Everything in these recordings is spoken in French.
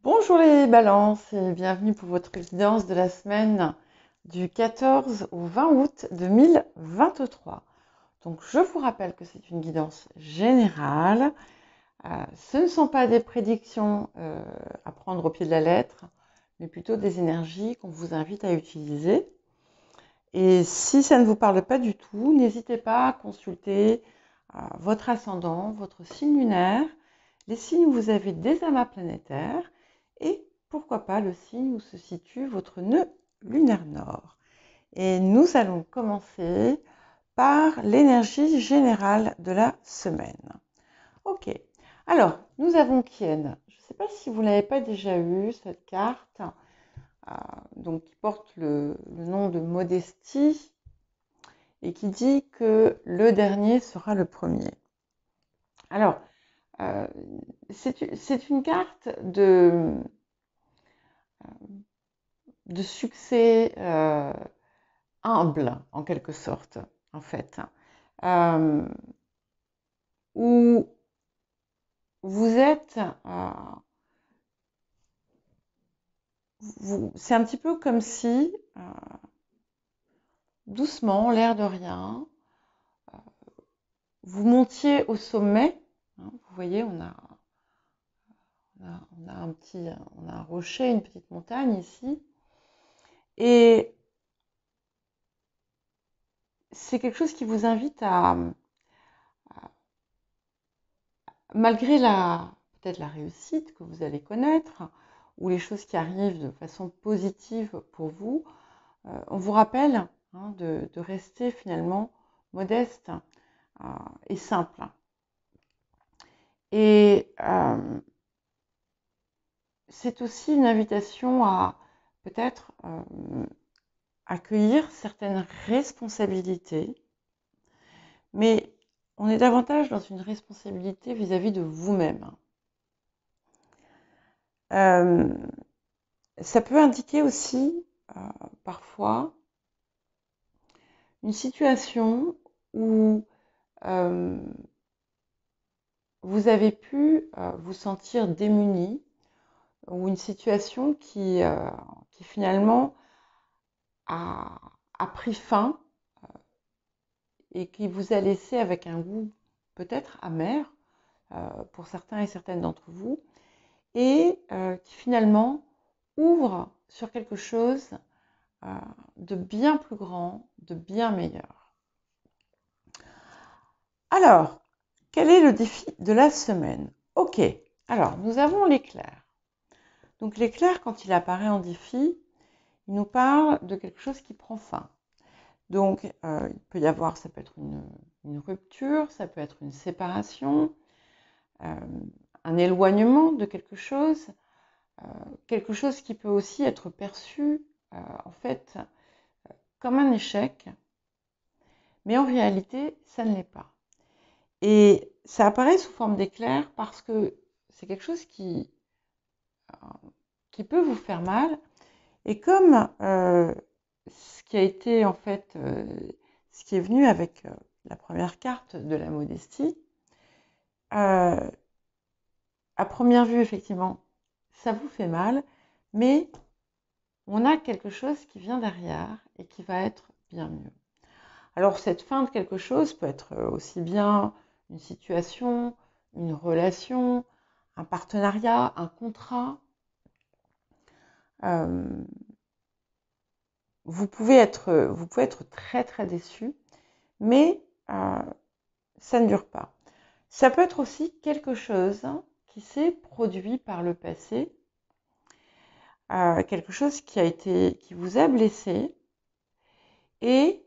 Bonjour les balances et bienvenue pour votre guidance de la semaine du 14 au 20 août 2023. Donc je vous rappelle que c'est une guidance générale. Ce ne sont pas des prédictions à prendre au pied de la lettre, mais plutôt des énergies qu'on vous invite à utiliser. Et si ça ne vous parle pas du tout, n'hésitez pas à consulter votre ascendant, votre signe lunaire, les signes où vous avez des amas planétaires et pourquoi pas le signe où se situe votre nœud lunaire nord. Et nous allons commencer par l'énergie générale de la semaine. Ok, alors nous avons Kien. Je ne sais pas si vous n'avez pas déjà eu cette carte, donc qui porte le nom de Modestie et qui dit que le dernier sera le premier. Alors, c'est une carte de succès humble, en quelque sorte, en fait, où vous êtes... c'est un petit peu comme si, doucement, l'air de rien, vous montiez au sommet. Hein, vous voyez, on a un rocher, une petite montagne ici. Et c'est quelque chose qui vous invite malgré peut-être la réussite que vous allez connaître, ou les choses qui arrivent de façon positive pour vous, on vous rappelle de rester finalement modeste et simple. Et c'est aussi une invitation à peut-être accueillir certaines responsabilités, mais on est davantage dans une responsabilité vis-à-vis de vous-même. Ça peut indiquer aussi parfois une situation où vous avez pu vous sentir démuni, ou une situation qui finalement a pris fin et qui vous a laissé avec un goût peut-être amer pour certains et certaines d'entre vous, et qui finalement ouvre sur quelque chose de bien plus grand, de bien meilleur. Alors, quel est le défi de la semaine? Ok, alors nous avons l'éclair. Donc l'éclair, quand il apparaît en défi, il nous parle de quelque chose qui prend fin. Donc il peut y avoir, ça peut être une rupture, ça peut être une séparation, un éloignement de quelque chose qui peut aussi être perçu en fait comme un échec, mais en réalité, ça ne l'est pas. Et ça apparaît sous forme d'éclair parce que c'est quelque chose qui peut vous faire mal. Et comme ce qui a été en fait, ce qui est venu avec la première carte de la modestie, à première vue, effectivement, ça vous fait mal, mais on a quelque chose qui vient derrière et qui va être bien mieux. Alors cette fin de quelque chose peut être aussi bien une situation, une relation, un partenariat, un contrat. Vous pouvez être très très déçu, mais ça ne dure pas. Ça peut être aussi quelque chose qui s'est produit par le passé, quelque chose qui vous a blessé, et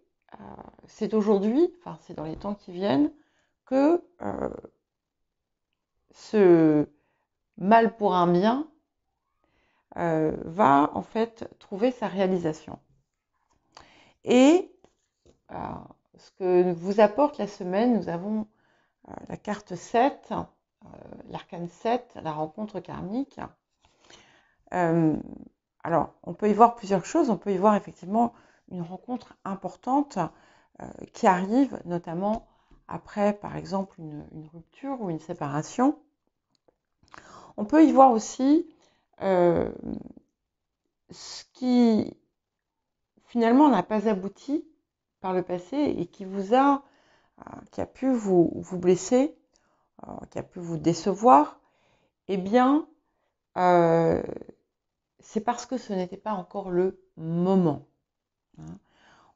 c'est aujourd'hui, enfin c'est dans les temps qui viennent, que ce mal pour un bien va en fait trouver sa réalisation. Et ce que vous apporte la semaine, nous avons la carte 7, l'arcane 7, la rencontre karmique. Alors, on peut y voir plusieurs choses. On peut y voir effectivement une rencontre importante qui arrive, notamment après, par exemple, une rupture ou une séparation. On peut y voir aussi euh, ce qui finalement n'a pas abouti par le passé et qui a pu vous blesser, qui a pu vous décevoir, eh bien, c'est parce que ce n'était pas encore le moment.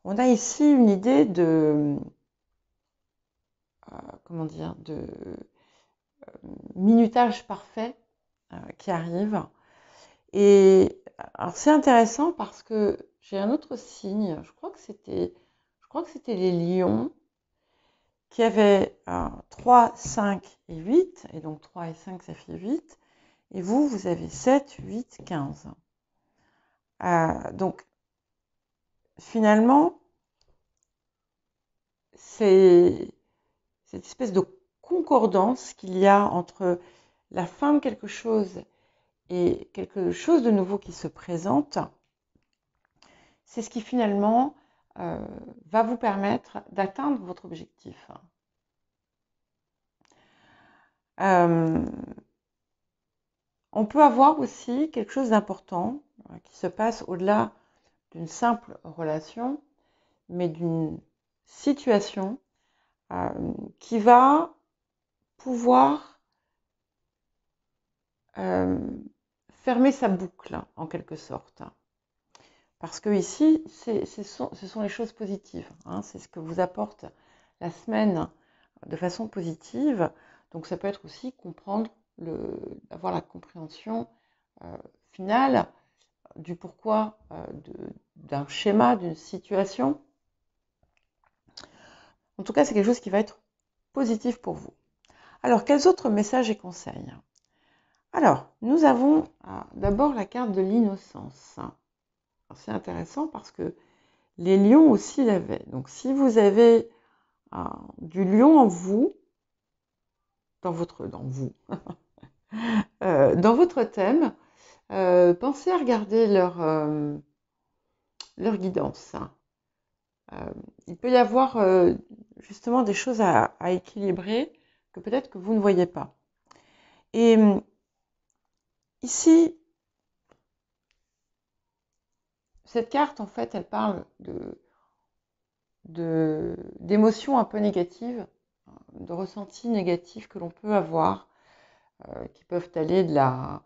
On a ici une idée de, comment dire, de minutage parfait qui arrive. Et alors c'est intéressant parce que j'ai un autre signe, je crois que c'était les lions, qui avaient 3, 5 et 8, et donc 3 et 5 ça fait 8, et vous avez 7, 8, 15. Donc finalement, c'est cette espèce de concordance qu'il y a entre la fin de quelque chose et quelque chose de nouveau qui se présente, c'est ce qui finalement va vous permettre d'atteindre votre objectif. On peut avoir aussi quelque chose d'important qui se passe au-delà d'une simple relation, mais d'une situation qui va pouvoir fermer sa boucle, en quelque sorte. Parce que ici, ce sont les choses positives. C'est ce que vous apporte la semaine de façon positive. Donc ça peut être aussi avoir la compréhension finale du pourquoi d'un schéma, d'une situation. En tout cas, c'est quelque chose qui va être positif pour vous. Alors, quels autres messages et conseils? Alors, nous avons d'abord la carte de l'innocence. C'est intéressant parce que les lions aussi l'avaient. Donc, si vous avez du lion en vous, dans votre thème, pensez à regarder leur guidance. Il peut y avoir justement des choses à équilibrer que peut-être que vous ne voyez pas. Et ici, cette carte, en fait, elle parle d'émotions un peu négatives, de ressentis négatifs que l'on peut avoir, qui peuvent aller de la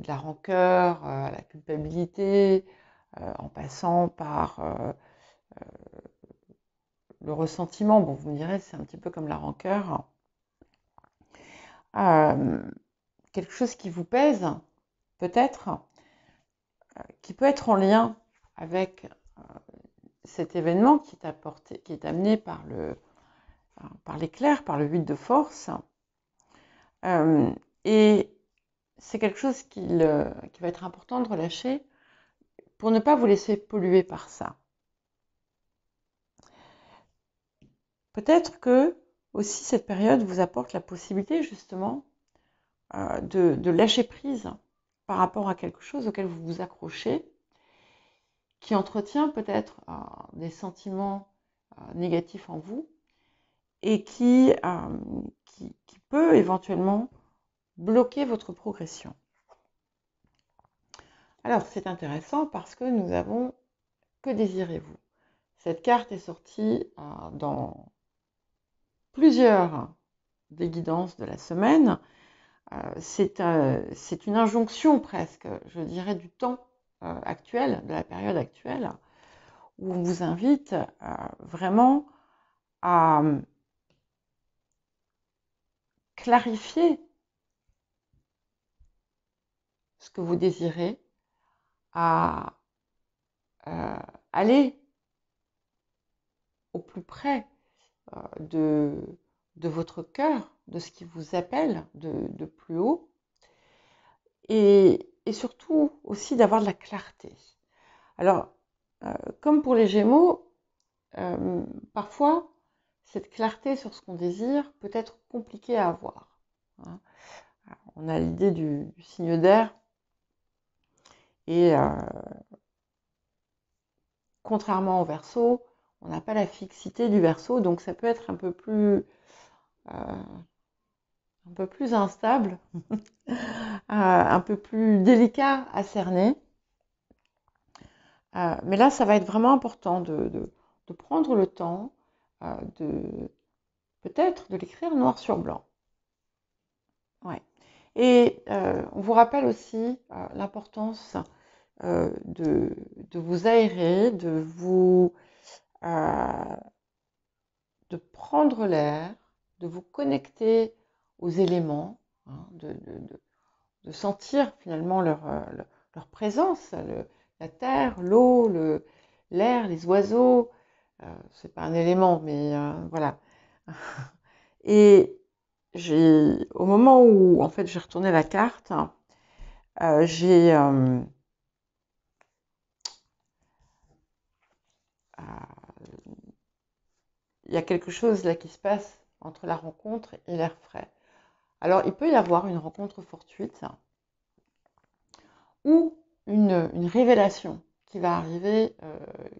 rancœur à la culpabilité, en passant par le ressentiment. Bon, vous me direz, c'est un petit peu comme la rancœur. Quelque chose qui vous pèse, peut-être, qui peut être en lien avec cet événement qui est amené par l'éclair, par le 8 de force. Et c'est quelque chose qui va être important de relâcher pour ne pas vous laisser polluer par ça. Peut-être que aussi cette période vous apporte la possibilité justement de lâcher prise par rapport à quelque chose auquel vous vous accrochez, qui entretient peut-être des sentiments négatifs en vous et qui peut éventuellement bloquer votre progression. Alors c'est intéressant parce que nous avons que désirez-vous. Cette carte est sortie dans plusieurs des guidances de la semaine. C'est une injonction presque, je dirais, du temps actuel, de la période actuelle, où on vous invite vraiment à clarifier ce que vous désirez, à aller au plus près de votre cœur, de ce qui vous appelle de plus haut, et surtout aussi d'avoir de la clarté. Alors, comme pour les Gémeaux, parfois, cette clarté sur ce qu'on désire peut être compliquée à avoir. On a l'idée du signe d'air, et contrairement au Verseau, on n'a pas la fixité du Verseau, donc ça peut être un peu plus instable. un peu plus délicat à cerner. Mais là, ça va être vraiment important de prendre le temps de peut-être de l'écrire noir sur blanc. Ouais. Et on vous rappelle aussi l'importance de vous aérer, de prendre l'air, de vous connecter aux éléments, hein, de sentir finalement leur présence, la terre, l'eau, l'air, les oiseaux. C'est pas un élément, mais voilà. Et au moment où en fait j'ai retourné la carte, j'ai il y a quelque chose là qui se passe entre la rencontre et l'air frais. Alors il peut y avoir une rencontre fortuite ou une révélation qui va arriver,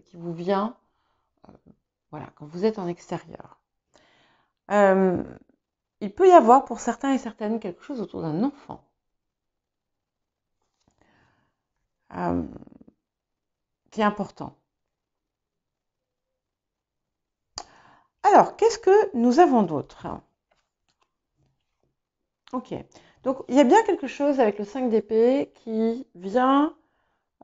qui vous vient, voilà, quand vous êtes en extérieur. Il peut y avoir pour certains et certaines quelque chose autour d'un enfant. Qui est important. Alors, qu'est-ce que nous avons d'autre? Ok. Donc, il y a bien quelque chose avec le 5 d'épée qui vient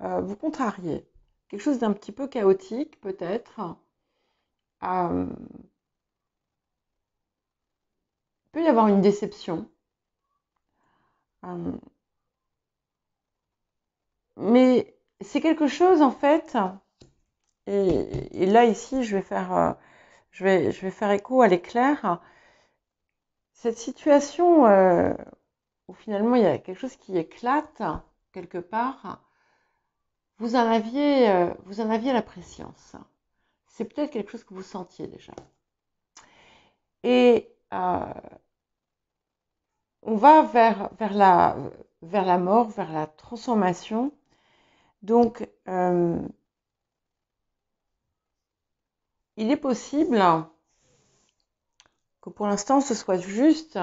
vous contrarier. Quelque chose d'un petit peu chaotique, peut-être. Il peut y avoir une déception. Mais c'est quelque chose, en fait, et là, ici, je vais faire écho à l'éclair. Cette situation où finalement il y a quelque chose qui éclate quelque part, vous en aviez la préscience. C'est peut-être quelque chose que vous sentiez déjà. Et on va vers la mort, vers la transformation. Donc, il est possible que pour l'instant ce soit juste,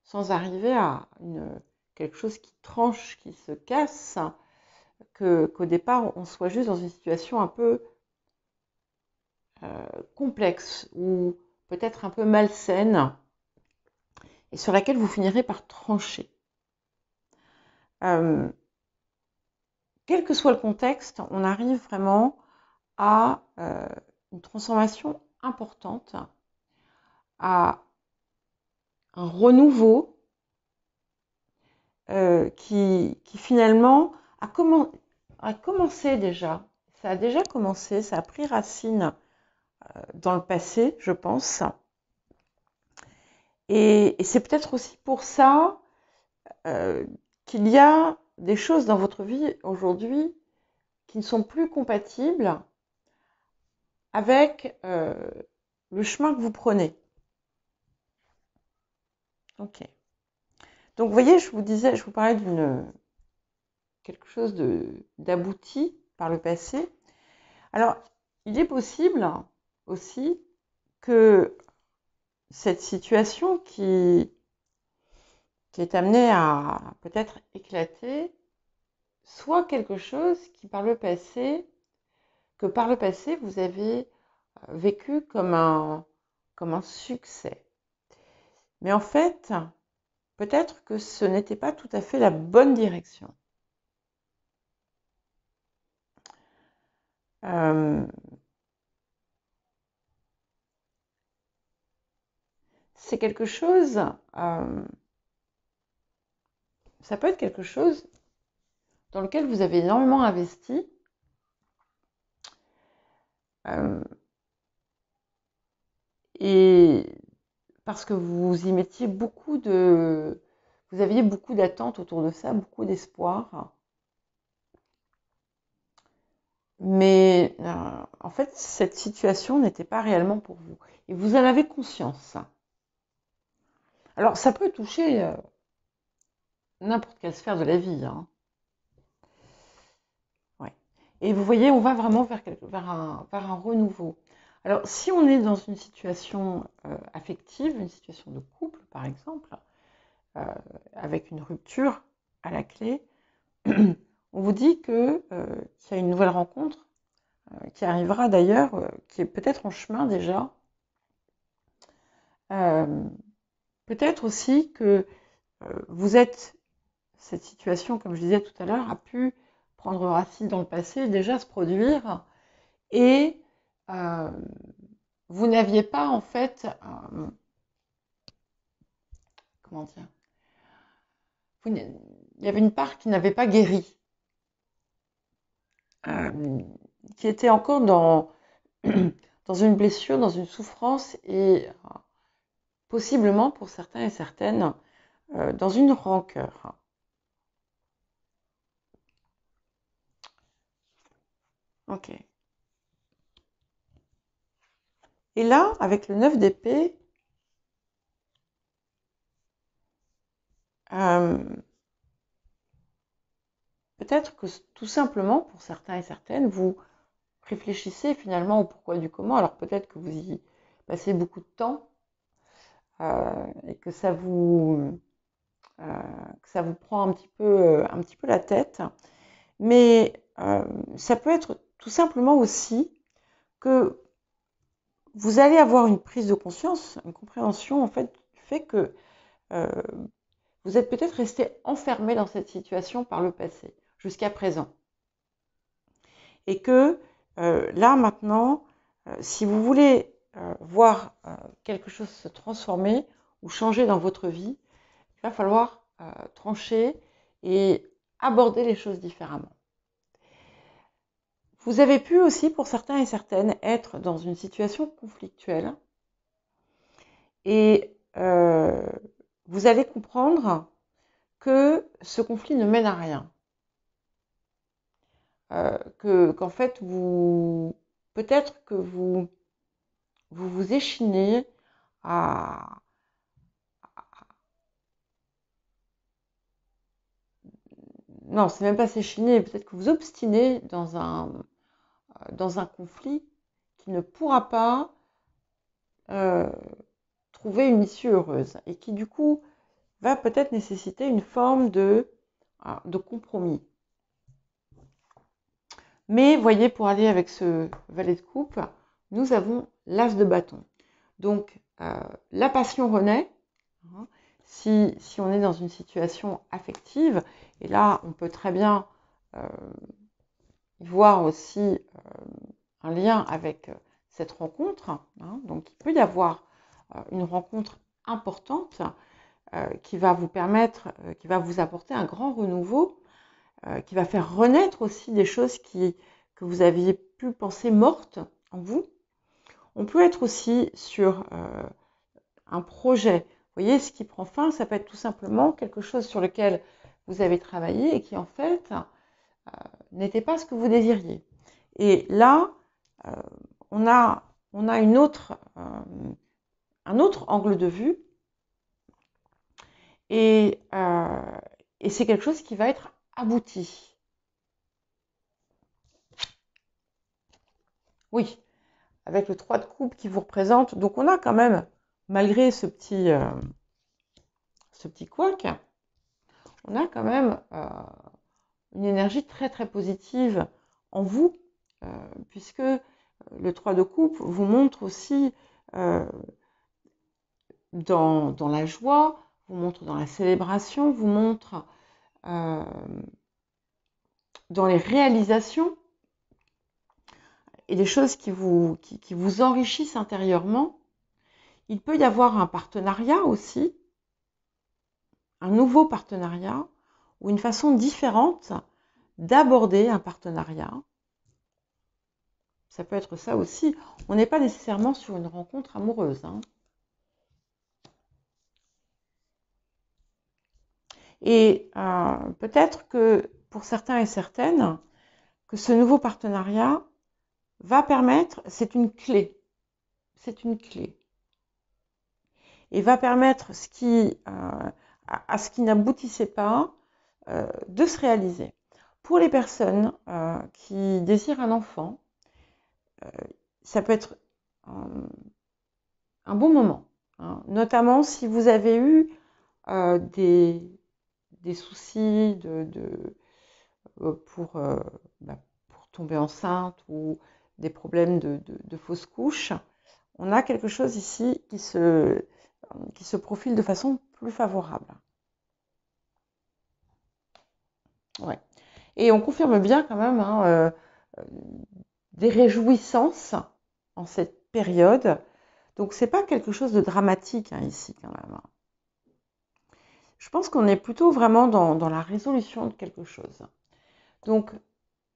sans arriver à quelque chose qui tranche, qui se casse, qu'au départ on soit juste dans une situation un peu complexe ou peut-être un peu malsaine et sur laquelle vous finirez par trancher. Quel que soit le contexte, on arrive vraiment à une transformation importante, à un renouveau qui finalement a commencé déjà. Ça a déjà commencé, ça a pris racine dans le passé, je pense. Et c'est peut-être aussi pour ça qu'il y a des choses dans votre vie aujourd'hui qui ne sont plus compatibles avec le chemin que vous prenez. Ok. Donc, vous voyez, je vous parlais quelque chose d'abouti par le passé. Alors, il est possible aussi que cette situation qui est amenée à peut-être éclater soit quelque chose que par le passé vous avez vécu comme un succès. Mais en fait, peut-être que ce n'était pas tout à fait la bonne direction. C'est quelque chose, ça peut être quelque chose dans lequel vous avez énormément investi, et parce que vous y mettiez vous aviez beaucoup d'attentes autour de ça, beaucoup d'espoir. Mais en fait, cette situation n'était pas réellement pour vous. Et vous en avez conscience. Alors, ça peut toucher n'importe quelle sphère de la vie. Hein. Ouais. Et vous voyez, on va vraiment vers un renouveau. Alors, si on est dans une situation affective, une situation de couple, par exemple, avec une rupture à la clé, on vous dit qu'il y a une nouvelle rencontre qui arrivera d'ailleurs, qui est peut-être en chemin déjà. Peut-être aussi que cette situation, comme je disais tout à l'heure, a pu prendre racine dans le passé, déjà se produire, et vous n'aviez pas en fait, comment dire, il y avait une part qui n'avait pas guéri, qui était encore dans une blessure, dans une souffrance et possiblement pour certains et certaines dans une rancœur. Ok. Et là, avec le 9 d'épée, peut-être que tout simplement, pour certains et certaines, vous réfléchissez finalement au pourquoi du comment. Alors peut-être que vous y passez beaucoup de temps et que ça vous prend un petit peu la tête. Mais ça peut être tout simplement aussi que vous allez avoir une prise de conscience, une compréhension en fait du fait que vous êtes peut-être resté enfermé dans cette situation par le passé, jusqu'à présent. Et que là maintenant, si vous voulez voir quelque chose se transformer ou changer dans votre vie, il va falloir trancher et aborder les choses différemment. Vous avez pu aussi, pour certains et certaines, être dans une situation conflictuelle et vous allez comprendre que ce conflit ne mène à rien. Qu'en fait, peut-être que vous échinez à non, c'est même pas s'échiner, peut-être que vous obstinez dans un conflit qui ne pourra pas trouver une issue heureuse et qui du coup va peut-être nécessiter une forme de compromis. Mais voyez, pour aller avec ce valet de coupe, nous avons l'as de bâton. Donc la passion renaît, hein, si on est dans une situation affective, et là on peut très bien voir aussi un lien avec cette rencontre, hein. Donc il peut y avoir une rencontre importante qui va vous permettre, qui va vous apporter un grand renouveau, qui va faire renaître aussi des choses que vous aviez pu penser mortes en vous. On peut être aussi sur un projet. Vous voyez, ce qui prend fin, ça peut être tout simplement quelque chose sur lequel vous avez travaillé et qui en fait n'était pas ce que vous désiriez. Et là, on a un autre angle de vue et c'est quelque chose qui va être abouti. Oui, avec le 3 de coupe qui vous représente. Donc on a quand même, malgré ce petit couac, on a quand même une énergie très très positive en vous, puisque le 3 de coupe vous montre aussi dans la joie, vous montre dans la célébration, vous montre dans les réalisations et des choses qui vous enrichissent intérieurement. Il peut y avoir un partenariat aussi, un nouveau partenariat, ou une façon différente d'aborder un partenariat. Ça peut être ça aussi. On n'est pas nécessairement sur une rencontre amoureuse, hein. Et peut-être que pour certains et certaines, que ce nouveau partenariat va permettre, c'est une clé, et va permettre à ce qui n'aboutissait pas de se réaliser. Pour les personnes qui désirent un enfant, ça peut être un bon moment, hein, notamment si vous avez eu des des soucis pour tomber enceinte ou des problèmes de fausse couche, on a quelque chose ici qui se profile de façon plus favorable. Ouais. Et on confirme bien quand même des réjouissances en cette période. Donc c'est pas quelque chose de dramatique ici quand même. Je pense qu'on est plutôt vraiment dans la résolution de quelque chose. Donc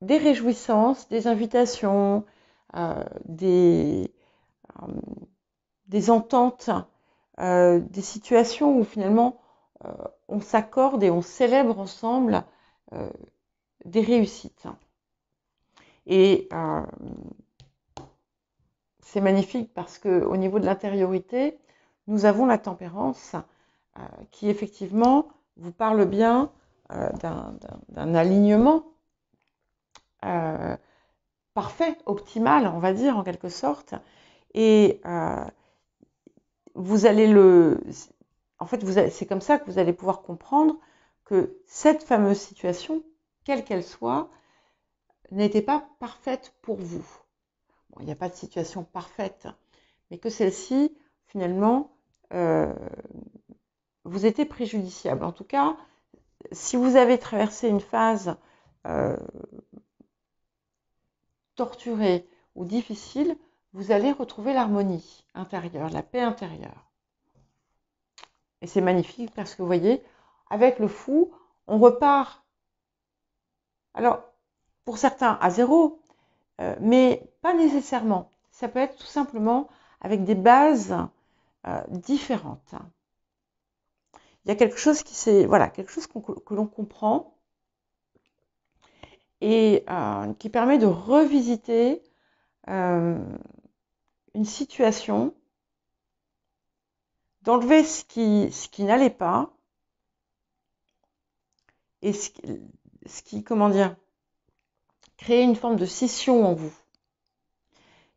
des réjouissances, des invitations, des ententes, des situations où finalement on s'accorde et on célèbre ensemble des réussites. Et c'est magnifique parce qu'au niveau de l'intériorité, nous avons la tempérance qui effectivement vous parle bien d'un alignement parfait, optimal, on va dire en quelque sorte. Et vous allez c'est comme ça que vous allez pouvoir comprendre que cette fameuse situation, quelle qu'elle soit, n'était pas parfaite pour vous. Bon, il n'y a pas de situation parfaite, mais que celle-ci, finalement, vous était préjudiciable. En tout cas, si vous avez traversé une phase torturée ou difficile, vous allez retrouver l'harmonie intérieure, la paix intérieure. Et c'est magnifique parce que vous voyez, avec le fou, on repart. Alors, pour certains, à zéro, mais pas nécessairement. Ça peut être tout simplement avec des bases différentes. Il y a quelque chose quelque chose que l'on comprend et qui permet de revisiter une situation, d'enlever ce qui n'allait pas et ce qui, comment dire, créer une forme de scission en vous.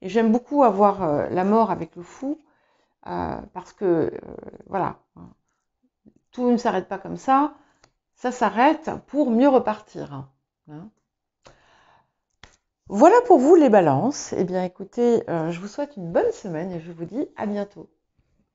Et j'aime beaucoup avoir la mort avec le fou parce que, voilà, tout ne s'arrête pas comme ça s'arrête pour mieux repartir. Hein. Voilà pour vous les balances. Eh bien écoutez, je vous souhaite une bonne semaine et je vous dis à bientôt.